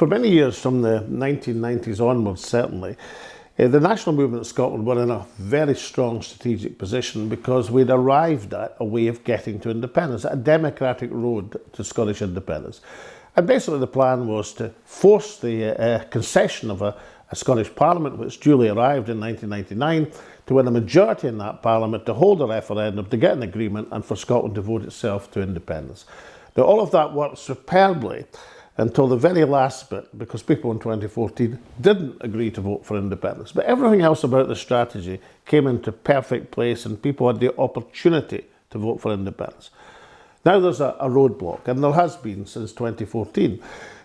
For many years, from the 1990s onwards certainly, the national movement of Scotland were in a very strong strategic position because we'd arrived at a way of getting to independence, a democratic road to Scottish independence. And basically the plan was to force the concession of a Scottish Parliament, which duly arrived in 1999, to win a majority in that Parliament, to hold a referendum, to get an agreement, and for Scotland to vote itself to independence. Now, all of that worked superbly until the very last bit, because people in 2014 didn't agree to vote for independence. But everything else about the strategy came into perfect place and people had the opportunity to vote for independence. Now there's a roadblock, and there has been since 2014.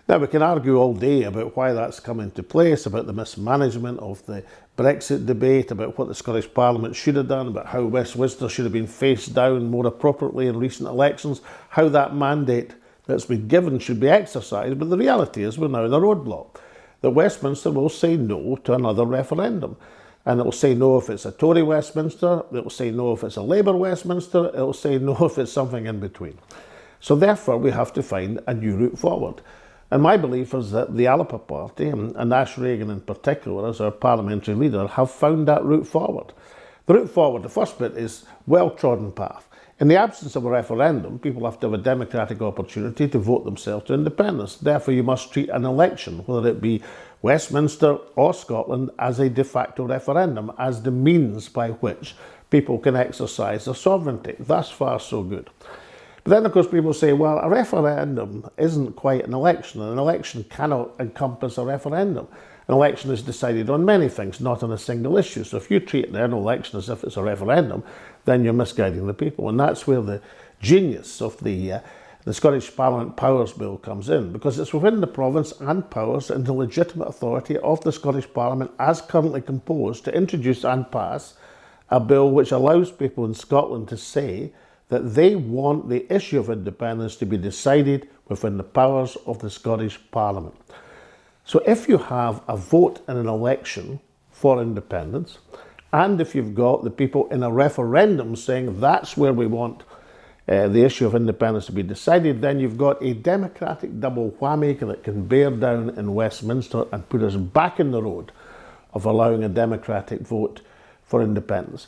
Now we can argue all day about why that's come into place, about the mismanagement of the Brexit debate, about what the Scottish Parliament should have done, about how Westminster should have been faced down more appropriately in recent elections, how that mandate that's been given should be exercised. But the reality is we're now in a roadblock, that Westminster will say no to another referendum. And it will say no if it's a Tory Westminster, it will say no if it's a Labour Westminster, it will say no if it's something in between. So therefore we have to find a new route forward. And my belief is that the Alba party, and Ash Regan in particular as our parliamentary leader, have found that route forward. The route forward, the first bit, is well-trodden path. In the absence of a referendum, people have to have a democratic opportunity to vote themselves to independence. Therefore, you must treat an election, whether it be Westminster or Scotland, as a de facto referendum, as the means by which people can exercise their sovereignty. Thus far, so good. But then, of course, people say, well, a referendum isn't quite an election, and an election cannot encompass a referendum. An election is decided on many things, not on a single issue. So if you treat an election as if it's a referendum, then you're misguiding the people. And that's where the genius of the Scottish Parliament Powers Bill comes in, because it's within the province and powers and the legitimate authority of the Scottish Parliament as currently composed to introduce and pass a bill which allows people in Scotland to say that they want the issue of independence to be decided within the powers of the Scottish Parliament. So if you have a vote in an election for independence, and if you've got the people in a referendum saying that's where we want the issue of independence to be decided, then you've got a democratic double whammy that can bear down in Westminster and put us back in the road of allowing a democratic vote for independence.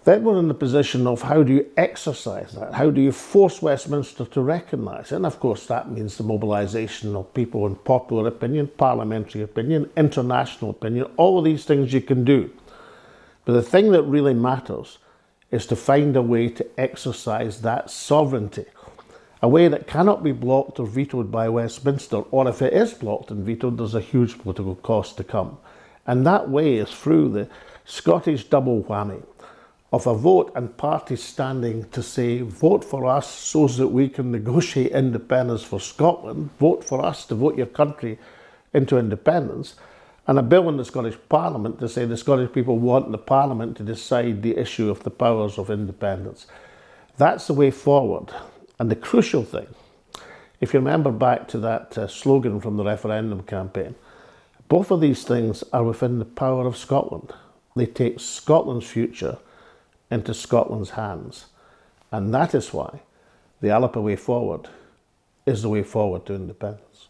Then we're in the position of how do you exercise that? How do you force Westminster to recognise it? And of course that means the mobilisation of people in popular opinion, parliamentary opinion, international opinion, all of these things you can do. But the thing that really matters is to find a way to exercise that sovereignty, a way that cannot be blocked or vetoed by Westminster, or if it is blocked and vetoed, there's a huge political cost to come. And that way is through the Scottish double whammy of a vote and parties standing to say, vote for us so that we can negotiate independence for Scotland, vote for us to vote your country into independence, and a bill in the Scottish Parliament to say the Scottish people want the Parliament to decide the issue of the powers of independence. That's the way forward. And the crucial thing, if you remember back to that slogan from the referendum campaign, both of these things are within the power of Scotland. They take Scotland's future into Scotland's hands. And that is why the Alba way forward is the way forward to independence.